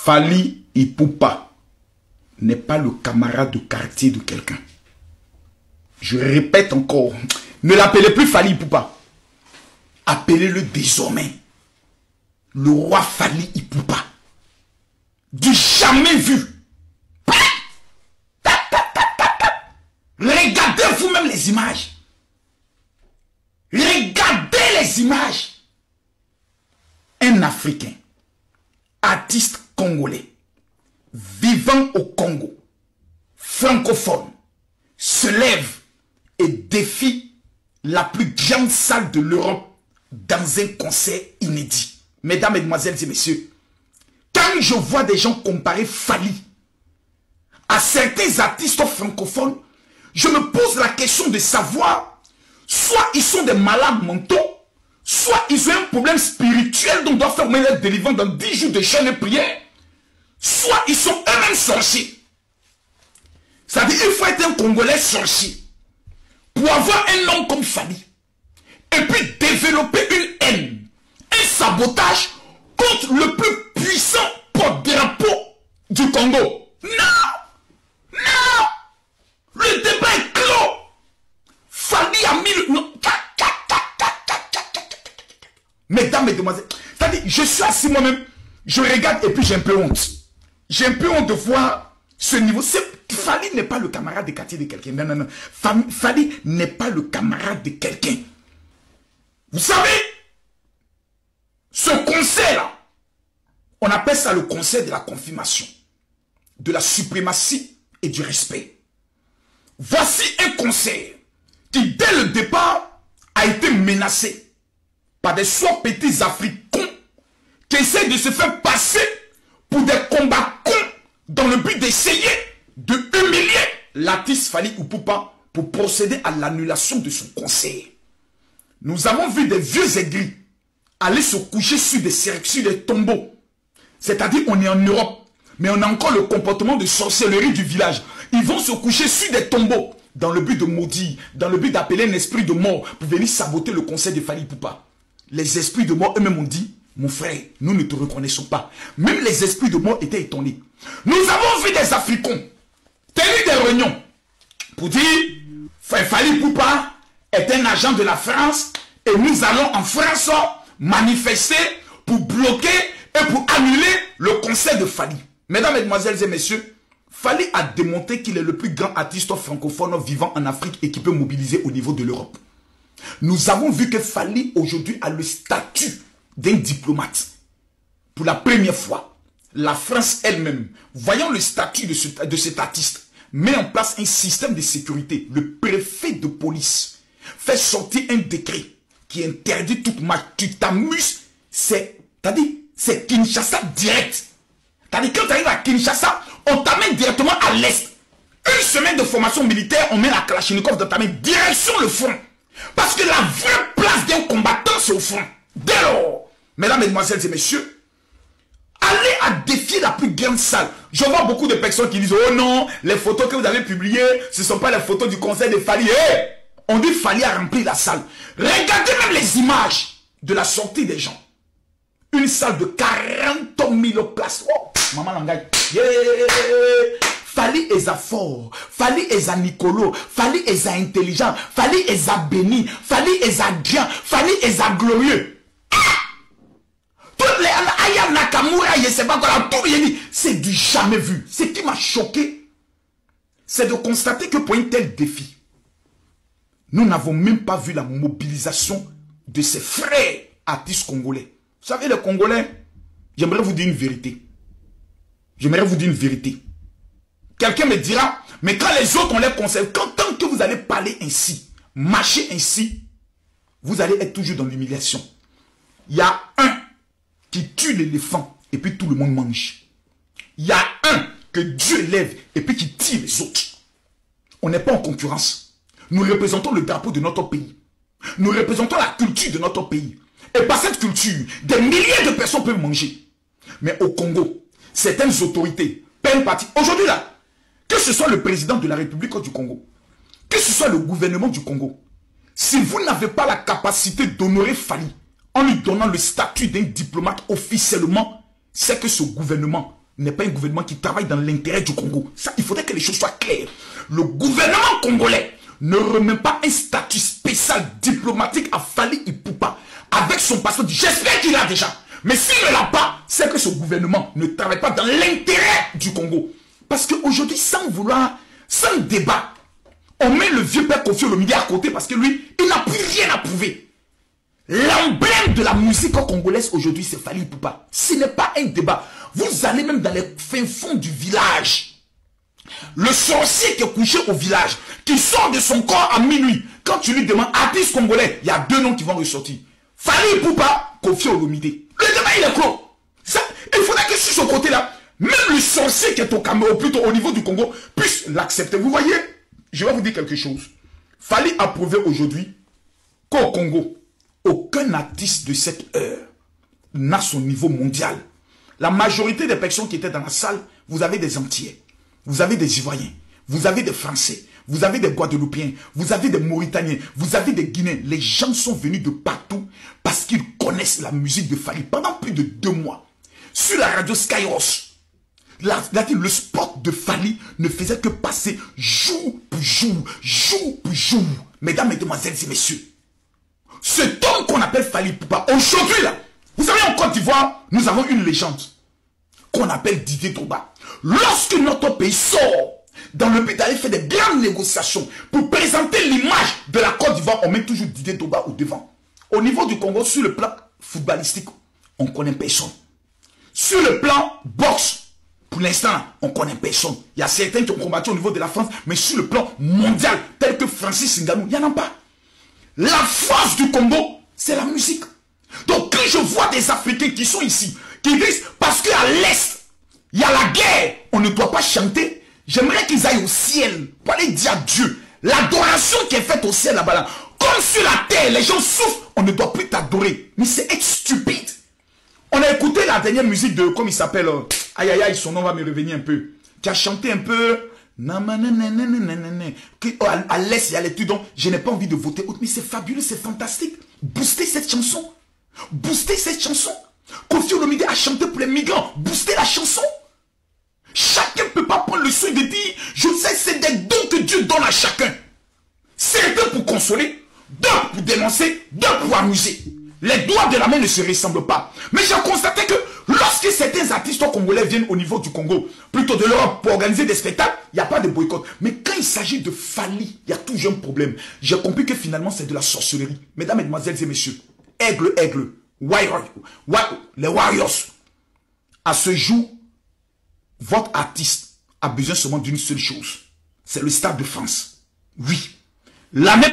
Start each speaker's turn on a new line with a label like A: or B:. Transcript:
A: Fally Ipupa n'est pas le camarade de quartier de quelqu'un. Je répète encore, ne l'appelez plus Fally Ipupa. Appelez-le désormais le roi Fally Ipupa. Du jamais vu. Regardez vous-même les images. Regardez les images. Un Africain, artiste congolais, vivant au Congo, francophone, se lève et défie la plus grande salle de l'Europe dans un concert inédit. Mesdames, Mesdemoiselles et Messieurs, quand je vois des gens comparer Fally à certains artistes francophones, je me pose la question de savoir, soit ils sont des malades mentaux, soit ils ont un problème spirituel dont on doit faire une délivrance dans 10 jours de jeûne et prière, soit ils sont eux-mêmes sorciers. C'est-à-dire qu'il faut être un Congolais sorcier pour avoir un nom comme Fally et puis développer une haine, un sabotage contre le plus puissant porte-drapeau du Congo. Non! Non! Le débat est clos. Fally a mis le... Non. Mesdames, Mesdemoiselles, c'est-à-dire, je suis assis moi-même, je regarde et puis j'ai un peu honte. J'ai un peu honte de voir ce niveau. Fally n'est pas le camarade de quartier de quelqu'un. Non, non, non. Fally n'est pas le camarade de quelqu'un. Vous savez, ce concert-là, on appelle ça le concert de la confirmation, de la suprématie et du respect. Voici un concert qui, dès le départ, a été menacé par des soi petits Africains qui essaient de se faire passer pour des combattants dans le but d'essayer de humilier l'artiste Fally Ipupa pour procéder à l'annulation de son concert. Nous avons vu des vieux aigris aller se coucher sur des tombeaux. C'est-à-dire on est en Europe, mais on a encore le comportement de sorcellerie du village. Ils vont se coucher sur des tombeaux dans le but de maudire, dans le but d'appeler un esprit de mort pour venir saboter le concert de Fally Ipupa. Les esprits de mort eux-mêmes ont dit, mon frère, nous ne te reconnaissons pas. Même les esprits de mort étaient étonnés. Nous avons vu des Africains tenir des réunions pour dire, Fally Ipupa est un agent de la France et nous allons en France manifester pour bloquer et pour annuler le concert de Fally. Mesdames, Mesdemoiselles et Messieurs, Fally a démontré qu'il est le plus grand artiste francophone vivant en Afrique et qui peut mobiliser au niveau de l'Europe. Nous avons vu que Fally aujourd'hui a le statut d'un diplomate. Pour la première fois, la France elle-même, voyant le statut de cet artiste, met en place un système de sécurité. Le préfet de police fait sortir un décret qui interdit toute marche. Tu t'amuses, c'est Kinshasa direct. C'est-à-dire quand tu arrives à Kinshasa, on t'amène directement à l'est. Une semaine de formation militaire, on met la Kalachnikov dans ta main, direction le front. Parce que la vraie place d'un combattant, c'est au front. Dès lors, mesdames, mesdemoiselles et messieurs, allez à défier la plus grande salle. Je vois beaucoup de personnes qui disent, oh non, les photos que vous avez publiées, ce ne sont pas les photos du concert de Fally. Hey, on dit Fally a rempli la salle. Regardez même les images de la sortie des gens. Une salle de 40 000 places. Oh, maman l'engage. Yeah. Fally est fort, Fally est Nicolo, Fally est intelligent, Fally est béni, Fally est grand, Fally est glorieux. Toutes les Aya Nakamura, je ne sais pas quoi, c'est du jamais vu. Ce qui m'a choqué, c'est de constater que pour un tel défi, nous n'avons même pas vu la mobilisation de ces frères artistes congolais. Vous savez, les Congolais, j'aimerais vous dire une vérité. J'aimerais vous dire une vérité. Quelqu'un me dira, mais quand les autres ont les conseils, tant que vous allez parler ainsi, marcher ainsi, vous allez être toujours dans l'humiliation. Il y a un qui tue l'éléphant et puis tout le monde mange. Il y a un que Dieu lève et puis qui tire les autres. On n'est pas en concurrence. Nous représentons le drapeau de notre pays. Nous représentons la culture de notre pays. Et par cette culture, des milliers de personnes peuvent manger. Mais au Congo, certaines autorités prennent parti. Aujourd'hui là, que ce soit le président de la République du Congo, que ce soit le gouvernement du Congo, si vous n'avez pas la capacité d'honorer Fally en lui donnant le statut d'un diplomate officiellement, c'est que ce gouvernement n'est pas un gouvernement qui travaille dans l'intérêt du Congo. Ça, il faudrait que les choses soient claires. Le gouvernement congolais ne remet pas un statut spécial diplomatique à Fally Ipupa avec son passeport. J'espère qu'il l'a déjà. Mais s'il ne l'a pas, c'est que ce gouvernement ne travaille pas dans l'intérêt du Congo. Parce qu'aujourd'hui, sans débat, on met le vieux père Koffi Olomide à côté parce que lui, il n'a plus rien à prouver. L'emblème de la musique congolaise aujourd'hui, c'est Fally Ipupa. Ce n'est pas un débat. Vous allez même dans les fins fonds du village. Le sorcier qui est couché au village, qui sort de son corps à minuit, quand tu lui demandes artiste congolais, il y a deux noms qui vont ressortir. Fally Ipupa, Koffi Olomide. Le débat, il est clos. Ça, il faudrait que sur ce côté-là, même le sorcier qui est au Cameroun, plutôt au niveau du Congo, puisse l'accepter. Vous voyez, je vais vous dire quelque chose. Fally a prouvé aujourd'hui qu'au Congo, aucun artiste de cette heure n'a son niveau mondial. La majorité des personnes qui étaient dans la salle, vous avez des Antillais, vous avez des Ivoiriens, vous avez des Français, vous avez des Guadeloupéens, vous avez des Mauritaniens, vous avez des Guinéens. Les gens sont venus de partout parce qu'ils connaissent la musique de Fally. Pendant plus de 2 mois, sur la radio Skyros, le spot de Fally ne faisait que passer jour pour jour, jour pour jour. Mesdames, mesdemoiselles et messieurs, cet homme qu'on appelle Fally Ipupa, aujourd'hui là, vous savez en Côte d'Ivoire, nous avons une légende qu'on appelle Didier Drogba. Lorsque notre pays sort dans le but d'aller faire des grandes négociations pour présenter l'image de la Côte d'Ivoire, on met toujours Didier Drogba au devant. Au niveau du Congo, sur le plan footballistique, on connaît personne. Sur le plan boxe, pour l'instant, on connaît personne. Il y a certains qui ont combattu au niveau de la France, mais sur le plan mondial, tel que Francis Ngannou, il n'y en a pas. La force du Congo, c'est la musique. Donc quand je vois des Africains qui sont ici, qui disent, parce qu'à l'Est, il y a la guerre, on ne doit pas chanter, j'aimerais qu'ils aillent au ciel pour aller dire à Dieu, l'adoration qui est faite au ciel là-bas, là, comme sur la terre, les gens souffrent, on ne doit plus t'adorer. Mais c'est être stupide. On a écouté la dernière musique de, comme il s'appelle, aïe aïe aïe, son nom va me revenir un peu, qui a chanté un peu, à l'Est, il y a les trucs dont je n'ai pas envie de voter. Mais c'est fabuleux, c'est fantastique. Boostez cette chanson. Boostez cette chanson. Koffi Olomide a chanté pour les migrants. Boostez la chanson. Chacun ne peut pas prendre le soin de dire, je sais, c'est des dons que Dieu donne à chacun. Certains pour consoler, d'autres pour dénoncer, d'autres pour amuser. Les doigts de la main ne se ressemblent pas. Mais j'ai constaté que lorsque certains artistes congolais viennent au niveau du Congo, plutôt de l'Europe, pour organiser des spectacles, il n'y a pas de boycott. Mais quand il s'agit de Fally, il y a toujours un problème. J'ai compris que finalement, c'est de la sorcellerie. Mesdames, mesdemoiselles et messieurs, aigle, les Warriors, à ce jour, votre artiste a besoin seulement d'une seule chose. C'est le Stade de France. Oui. La même